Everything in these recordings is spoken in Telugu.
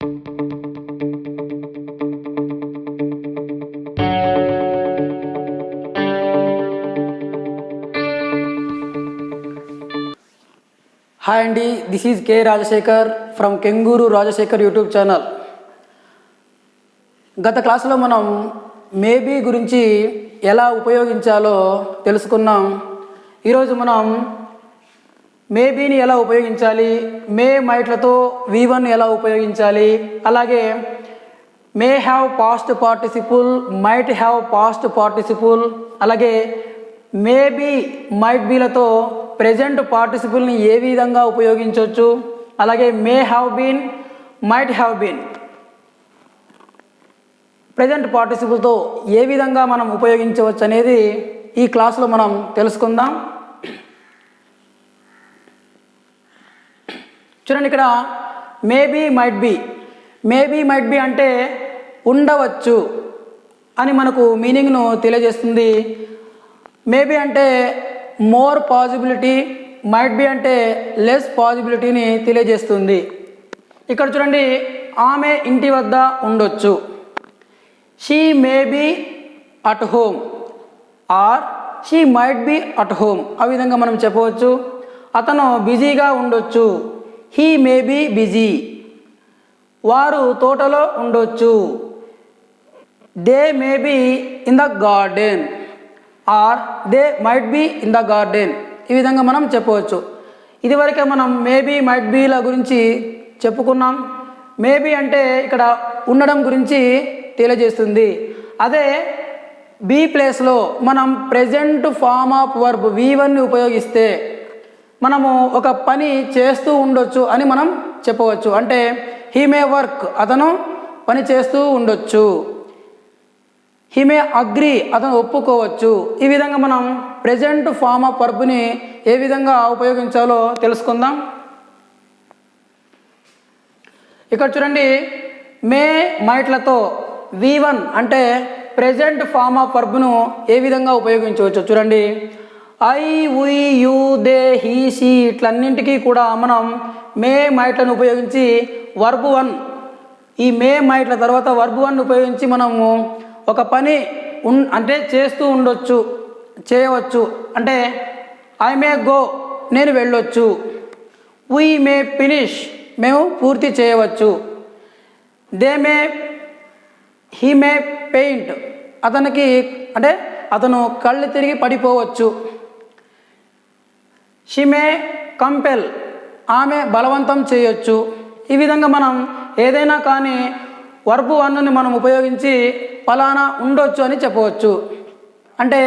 హాయ్ అండి, this is K Rajasekhar from Kenguru Rajasekhar YouTube channel. గత క్లాసులో మనం మేబీ గురించి ఎలా ఉపయోగించాలో తెలుసుకున్నాం. ఈరోజు మనం మేబీని ఎలా ఉపయోగించాలి, మే మైట్లతో V1 ఎలా ఉపయోగించాలి, అలాగే may have past participle, might have past participle, అలాగే మేబీ మైట్ బీలతో ప్రెజెంట్ పార్టిసిపుల్ని ఏ విధంగా ఉపయోగించవచ్చు, అలాగే may have been, might have been present పార్టిసిపుల్తో ఏ విధంగా మనం ఉపయోగించవచ్చు అనేది ఈ క్లాసులో మనం తెలుసుకుందాం. చూడండి, ఇక్కడ maybe might be, maybe might be అంటే ఉండవచ్చు అని మనకు మీనింగ్ను తెలియజేస్తుంది. మేబీ అంటే మోర్ పాజిబిలిటీ, మైట్ బి అంటే లెస్ పాజిబిలిటీని తెలియజేస్తుంది. ఇక్కడ చూడండి, ఆమె ఇంటి వద్ద ఉండొచ్చు, she may be at home or she might be at home, ఆ విధంగా మనం చెప్పవచ్చు. అతను బిజీగా ఉండొచ్చు, హీ మే బీ బిజీ, వారు తోటలో ఉండొచ్చు, they may be in the garden or they might be in the garden, ఈ విధంగా మనం చెప్పవచ్చు. ఇదివరకే మనం మేబీ మైట్ బీల గురించి చెప్పుకున్నాం. మేబీ అంటే ఇక్కడ ఉండడం గురించి తెలియజేస్తుంది. అదే బీ ప్లేస్లో మనం ప్రెజెంట్ ఫామ్ ఆఫ్ వర్బ్ V1ని ఉపయోగిస్తే మనము ఒక పని చేస్తూ ఉండొచ్చు అని మనం చెప్పవచ్చు. అంటే హీ మే వర్క్, అతను పని చేస్తూ ఉండొచ్చు, హీ మే అగ్రీ, అతను ఒప్పుకోవచ్చు. ఈ విధంగా మనం ప్రెజెంట్ ఫామ్ ఆఫ్ వర్బ్ని ఏ విధంగా ఉపయోగించాలో తెలుసుకుందాం. ఇక్కడ చూడండి, మే మైట్లతో V1 అంటే ప్రెజెంట్ ఫామ్ ఆఫ్ వర్బ్ను ఏ విధంగా ఉపయోగించవచ్చు. చూడండి, I, we, you, they, he, she ఇట్లన్నింటికీ కూడా మనం మే మైట్లను ఉపయోగించి వర్బ్ 1, ఈ మే మైట్ల తర్వాత వర్బ్ 1 ఉపయోగించి మనము ఒక పని అంటే చేస్తూ ఉండొచ్చు, చేయవచ్చు. అంటే ఐ మే గో, నేను వెళ్ళొచ్చు, వీ మే ఫినిష్, మేము పూర్తి చేయవచ్చు, they may, he may paint, అతనికి అంటే అతను కళ్ళు తిరిగి పడిపోవచ్చు, షీ మే కంపెల్, ఆమె బలవంతం చేయొచ్చు. ఈ విధంగా మనం ఏదైనా కానీ వర్బ్ 1ని మనం ఉపయోగించి ఫలానా ఉండొచ్చు అని చెప్పవచ్చు. అంటే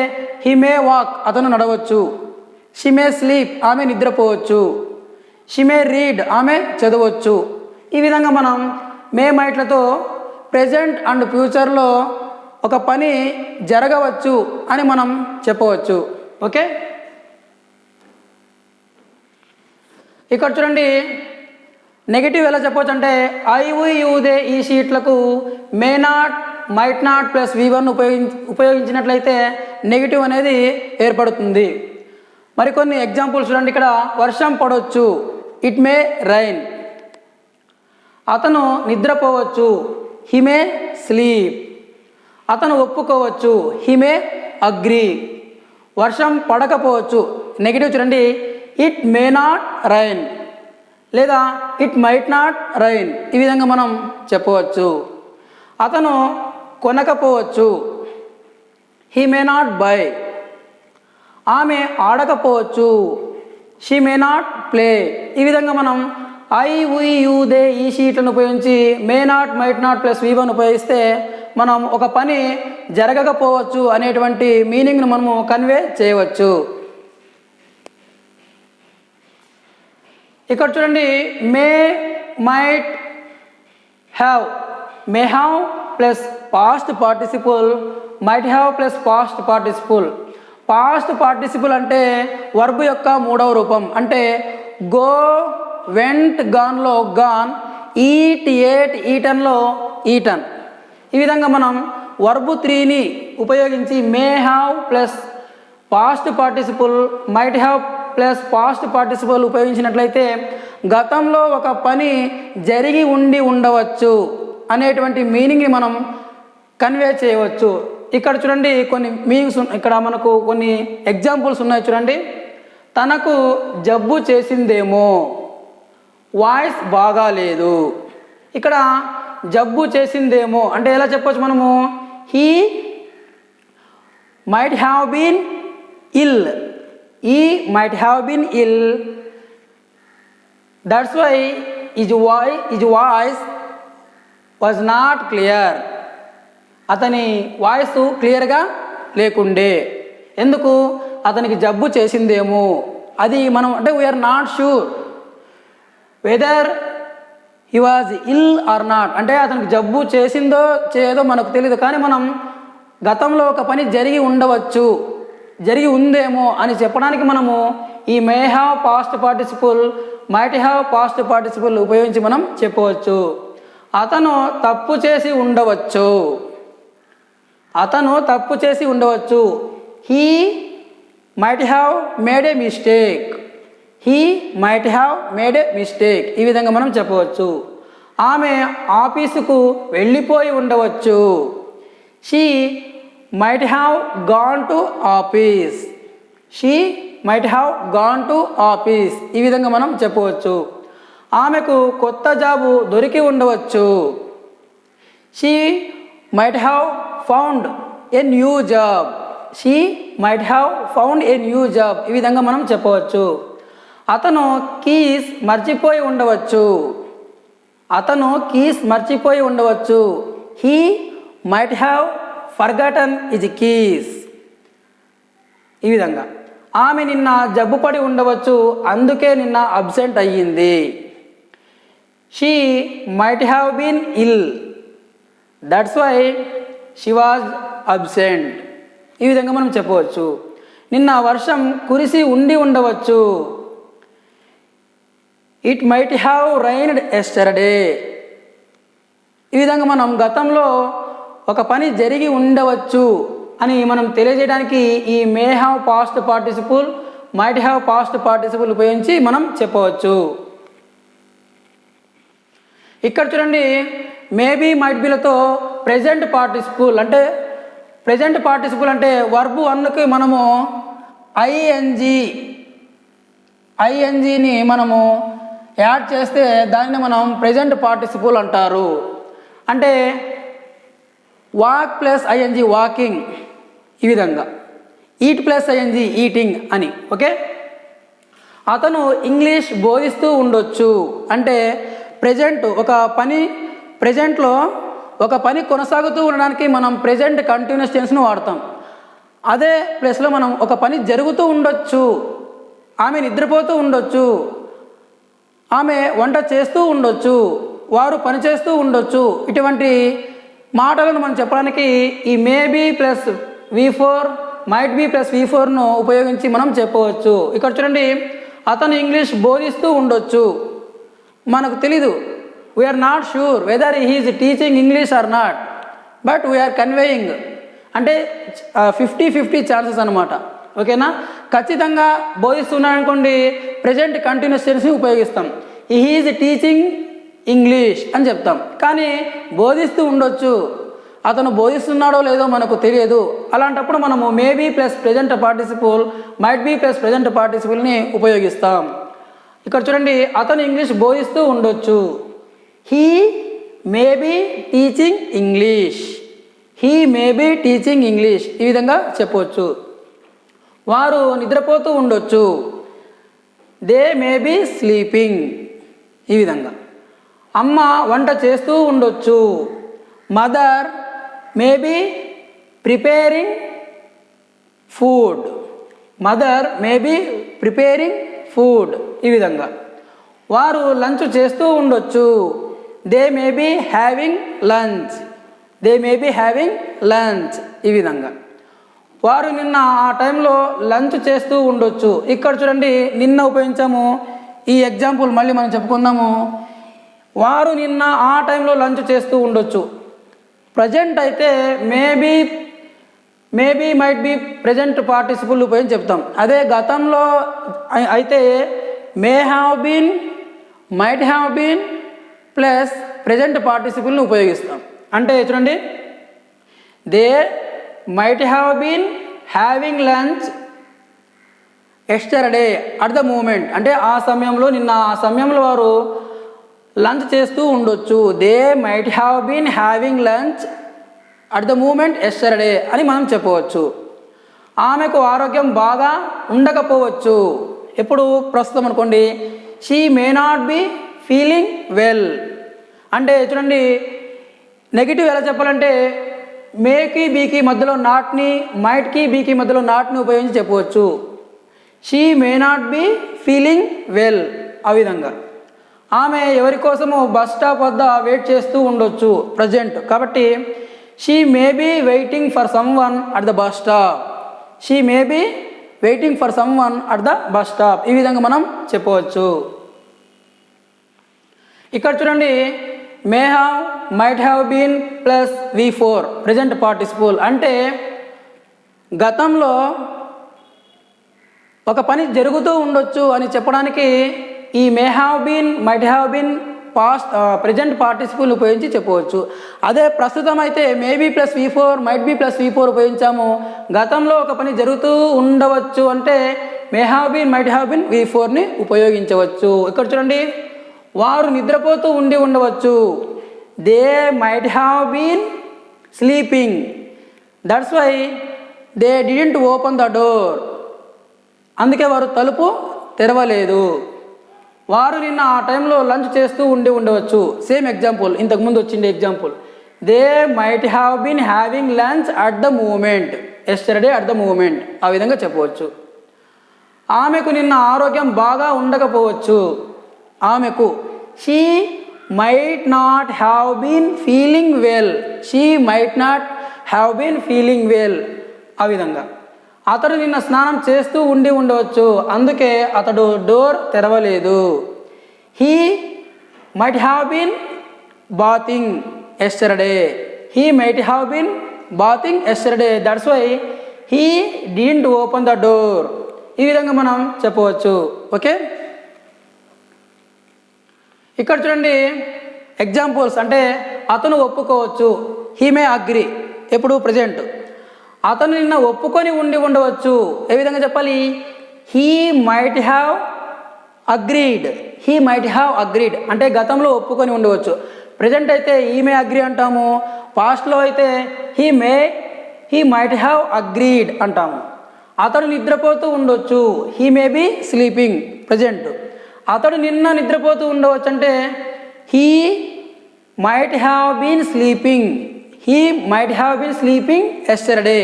హీ మే వాక్, అతను నడవచ్చు, షీ మే స్లీప్, ఆమె నిద్రపోవచ్చు, షీ మే రీడ్, ఆమె చదవచ్చు. ఈ విధంగా మనం మే మైట్లతో ప్రెజెంట్ అండ్ ఫ్యూచర్లో ఒక పని జరగవచ్చు అని మనం చెప్పవచ్చు. ఓకే, ఇక్కడ చూడండి, నెగిటివ్ ఎలా చెప్పవచ్చు అంటే ఐ, వి, యు, దే, ఈ షీట్లకు may not, might not plus V1 ఉపయోగించినట్లయితే నెగిటివ్ అనేది ఏర్పడుతుంది. మరికొన్ని ఎగ్జాంపుల్స్ చూడండి. ఇక్కడ వర్షం పడవచ్చు, ఇట్ మే రైన్, అతను నిద్రపోవచ్చు, హీ మే స్లీప్, అతను ఒప్పుకోవచ్చు, హీ మే అగ్రీ. వర్షం పడకపోవచ్చు, నెగిటివ్ చూడండి, ఇట్ మే నాట్ రైన్ లేదా ఇట్ మైట్ నాట్ రైన్, ఈ విధంగా మనం చెప్పవచ్చు. అతను కొనకపోవచ్చు, హీ మే నాట్ బై, ఆమె ఆడకపోవచ్చు, షీ మే నాట్ ప్లే. ఈ విధంగా మనం ఐ, వి, యు, దే, ఈ షీట్లను ఉపయోగించి మే not, might not plus V1 ఉపయోగిస్తే మనం ఒక పని జరగకపోవచ్చు అనేటువంటి మీనింగ్ను మనము కన్వే చేయవచ్చు. ఇక్కడ చూడండి, may might have, may have plus past participle, might have plus past participle. Past participle అంటే వర్బ్ యొక్క 3వ రూపం. అంటే గో, వెంట్, గాన్లో గాన్, ఈట్, ఏట్, ఈటన్లో ఈటన్. ఈ విధంగా మనం వర్బ్ 3ని ఉపయోగించి may have plus past participle, might have plus past participle ఉపయోగించినట్లయితే గతంలో ఒక పని జరిగి ఉండి ఉండవచ్చు అనేటువంటి మీనింగ్ని మనం కన్వే చేయవచ్చు. ఇక్కడ చూడండి కొన్ని మీనింగ్స్, ఇక్కడ మనకు కొన్ని ఎగ్జాంపుల్స్ ఉన్నాయి చూడండి. తనకు జబ్బు చేసిందేమో, వాయిస్ బాగాలేదు. ఇక్కడ జబ్బు చేసిందేమో అంటే ఎలా చెప్పొచ్చు మనము, he might have been ill, he might have been ill, that's why his voice was not clear. అతని వాయిస్ క్లియర్గా లేకుండే. ఎందుకు, అతనికి జబ్బు చేసిందేమో. అది మనం అంటే we're not sure whether he was ill or not, అంటే అతనికి జబ్బు చేసిందో చేయదో మనకు తెలియదు, కానీ మనం గతంలో ఒక పని జరిగి ఉండవచ్చు, జరిగి ఉందేమో అని చెప్పడానికి మనము ఈ may have past participle, might have past participle ఉపయోగించి మనం చెప్పవచ్చు. అతను తప్పు చేసి ఉండవచ్చు, అతను తప్పు చేసి ఉండవచ్చు. He might have made A mistake, he might have made A mistake. ఈ విధంగా మనం చెప్పవచ్చు. ఆమె ఆఫీసుకు వెళ్ళిపోయి ఉండవచ్చు. She might have gone to office, she might have gone to office. ఈ విధంగా మనం చెప్పవచ్చు. ఆమెకు కొత్త జాబు దొరికి ఉండవచ్చు. She might have found a new job, she might have found a new job. ఈ విధంగా మనం చెప్పవచ్చు. అతను కీస్ మర్చిపోయి ఉండవచ్చు, అతను కీస్ మర్చిపోయి ఉండవచ్చు. He might have forgotten his keys. ఈ విధంగా ఆమె నిన్న జబ్బుపడి ఉండవచ్చు, అందుకే నిన్న అబ్సెంట్ అయ్యింది. She might have been ill, that's why she was absent. ఈ విధంగా మనం చెప్పవచ్చు. నిన్న వర్షం కురిసి ఉండి ఉండవచ్చు. It might have rained yesterday. ఈ విధంగా మనం గతంలో ఒక పని జరిగి ఉండవచ్చు అని మనం తెలియజేయడానికి ఈ may have past participle, might have past participle ఉపయోగించి మనం చెప్పవచ్చు. ఇక్కడ చూడండి, మేబీ మైట్ బీలతో ప్రెజెంట్ పార్టిసిపుల్ అంటే, ప్రెజెంట్ పార్టిసిపుల్ అంటే వర్బ్ వన్కి మనము ఐఎన్జీని మనము యాడ్ చేస్తే దానిని మనం ప్రెజెంట్ పార్టిసిపుల్ అంటారు. అంటే వాక్ ప్లస్ ఐఎన్జీ వాకింగ్, ఈ విధంగా ఈట్ ప్లస్ ఐఎన్జీ ఈటింగ్ అని. ఓకే, అతను ఇంగ్లీష్ బోధిస్తూ ఉండొచ్చు అంటే ప్రెజెంట్ ఒక పని, ప్రెజెంట్లో ఒక పని కొనసాగుతూ ఉండడానికి మనం ప్రెజెంట్ కంటిన్యూస్ టెన్స్ను వాడతాం. అదే ప్లేస్లో మనం ఒక పని జరుగుతూ ఉండొచ్చు, ఆమె నిద్రపోతూ ఉండొచ్చు, ఆమె వంట చేస్తూ ఉండొచ్చు, వారు పని చేస్తూ ఉండొచ్చు. ఇటువంటి మాటలను మనం చెప్పడానికి ఈ maybe plus V4, might be plus V4ను ఉపయోగించి మనం చెప్పవచ్చు. ఇక్కడ చూడండి, అతను ఇంగ్లీష్ బోధిస్తూ ఉండొచ్చు, మనకు తెలీదు, we're not sure whether he is teaching English or not, but we're conveying అంటే 50-50 ఛాన్సెస్ అనమాట. ఓకేనా, ఖచ్చితంగా బోధిస్తున్నాడు అనుకోండి ప్రెజెంట్ కంటిన్యూస్ టెన్స్ని ఉపయోగిస్తాం. హీ ఈజ్ టీచింగ్ ఇంగ్లీష్ అని చెప్తాం. కానీ బోధిస్తూ ఉండొచ్చు, అతను బోధిస్తున్నాడో లేదో మనకు తెలియదు. అలాంటప్పుడు మనము maybe plus present participle, might be plus present పార్టిసిపుల్ని ఉపయోగిస్తాం. ఇక్కడ చూడండి, అతను ఇంగ్లీష్ బోధిస్తూ ఉండొచ్చు. He may be teaching English, he may be teaching English. ఈ విధంగా చెప్పవచ్చు. వారు నిద్రపోతూ ఉండొచ్చు. They may be sleeping. ఈ విధంగా అమ్మ వంట చేస్తూ ఉండొచ్చు. Mother may be preparing food, mother may be preparing food. ఈ విధంగా వారు లంచ్ చేస్తూ ఉండొచ్చు. They may be having lunch, they may be having lunch. ఈ విధంగా వారు నిన్న ఆ టైంలో లంచ్ చేస్తూ ఉండొచ్చు. ఇక్కడ చూడండి, నిన్న ఉపయోగించాము. ఈ ఎగ్జాంపుల్ మళ్ళీ మనం చెప్పుకుందాము. వారు నిన్న ఆ టైంలో లంచ్ చేస్తూ ఉండొచ్చు. ప్రజెంట్ అయితే maybe might be present participle ఉపయోగించి చెప్తాం. అదే గతంలో అయితే may have been, might have been plus present పార్టిసిపుల్ని ఉపయోగిస్తాం. అంటే చూడండి, they might have been having lunch yesterday at the moment. అంటే ఆ సమయంలో వారు లంచ్ చేస్తూ ఉండొచ్చు. They might have been having lunch at the moment yesterday అని మనం చెప్పవచ్చు. ఆమెకు ఆరోగ్యం బాగా ఉండకపోవచ్చు. ఎప్పుడు ప్రస్తుతం అనుకోండి, she may not be feeling well. అంటే చూడండి, నెగిటివ్ ఎలా చెప్పాలంటే మేకి బీకి మధ్యలో నాట్ని, మైట్కి బీకి మధ్యలో నాట్ని ఉపయోగించి చెప్పవచ్చు. She may not be feeling well. ఆ విధంగా ఆమె ఎవరి కోసమో బస్ స్టాప్ వద్ద వెయిట్ చేస్తూ ఉండొచ్చు ప్రజెంట్. కాబట్టి she may be waiting for someone at the bus stop. She may be waiting for someone at the bus stop. ఈ విధంగా మనం చెప్పవచ్చు. ఇక్కడ చూడండి, may have, might have been plus V4 present participle. అంటే గతంలో ఒక పని జరుగుతూ ఉండొచ్చు అని చెప్పడానికి ఈ may have been, might have been present participle ఉపయోగించి చెప్పవచ్చు. అదే ప్రస్తుతం అయితే maybe plus V4, might be plus V4 ఉపయోగించాము. గతంలో ఒక పని జరుగుతూ ఉండవచ్చు అంటే may have been, might have been V4ని ఉపయోగించవచ్చు. ఇక్కడ చూడండి, వారు నిద్రపోతూ ఉండవచ్చు. They might have been sleeping, that's why they didn't open the door. అందుకే వారు తలుపు తెరవలేదు. వారు నిన్న ఆ టైంలో లంచ్ చేస్తూ ఉండవచ్చు. సేమ్ ఎగ్జాంపుల్, ఇంతకుముందు వచ్చింది example. They might have been having lunch at the moment yesterday at the moment. ఆ విధంగా చెప్పవచ్చు. ఆమెకు నిన్న ఆరోగ్యం బాగా ఉండకపోవచ్చు. ఆమెకు she might not have been feeling well. She might not have been feeling well. ఆ విధంగా అతడు నిన్న స్నానం చేస్తూ ఉండవచ్చు. అందుకే అతడు డోర్ తెరవలేదు. He might have been bathing yesterday. He might have been bathing yesterday, that's why he didn't open the door. ఈ విధంగా మనం చెప్పవచ్చు. ఓకే, ఇక్కడ చూడండి ఎగ్జాంపుల్స్. అంటే అతను ఒప్పుకోవచ్చు. He may agree. ఎప్పుడు ప్రజెంట్. అతను నిన్న ఒప్పుకొని ఉండవచ్చు. ఏ విధంగా చెప్పాలి? He might have agreed. He might have agreed అంటే గతంలో ఒప్పుకొని ఉండవచ్చు. ప్రజెంట్ అయితే హీ మే అగ్రీ అంటాము. పాస్ట్లో అయితే హీ మైట్ హ్యావ్ అగ్రీడ్ అంటాము. అతడు నిద్రపోతూ ఉండొచ్చు. He may be sleeping present. అతడు నిన్న నిద్రపోతూ ఉండవచ్చు అంటే he might have been sleeping. He might have been sleeping yesterday.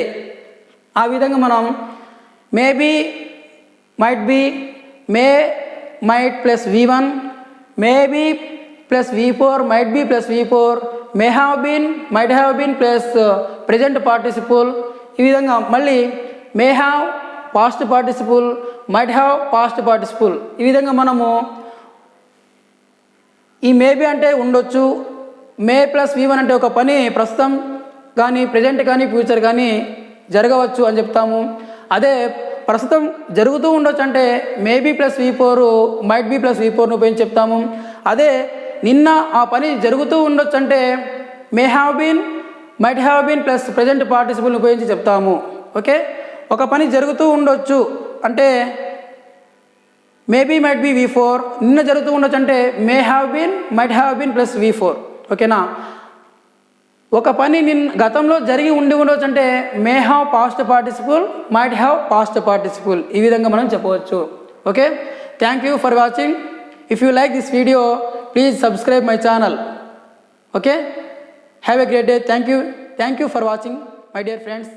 ఆ విధంగా మనం maybe, might be, might plus V1, maybe plus V4, might be plus V4, may have been, might have been plus present participle. ఈ విధంగా మళ్ళీ may have past participle, might have past participle. ఈ విధంగా మనము ఈ మేబీ అంటే ఉండొచ్చు. మే ప్లస్ V1 అంటే ఒక పని ప్రస్తుతం కానీ, ప్రజెంట్ కానీ, ఫ్యూచర్ కానీ జరగవచ్చు అని చెప్తాము. అదే ప్రస్తుతం జరుగుతూ ఉండొచ్చు అంటే maybe plus V4, might be plus V4ను ఉపయోగించి చెప్తాము. అదే నిన్న ఆ పని జరుగుతూ ఉండొచ్చు అంటే may have been, might have been plus present పార్టిసిపుల్ని ఉపయోగించి చెప్తాము. ఓకే, ఒక పని జరుగుతూ ఉండొచ్చు అంటే మేబీ, మైట్ బీ V4. నిన్న జరుగుతూ ఉండొచ్చు అంటే may have been, might have been plus V4. ఓకేనా? ఒక పని గతంలో జరిగి ఉండవచ్చు అంటే may have past participle, might have past participle. ఈ విధంగా మనం చెప్పవచ్చు. Okay, thank you for watching. If you like this video please subscribe my channel. Okay, have a great day. Thank you for watching my dear friends.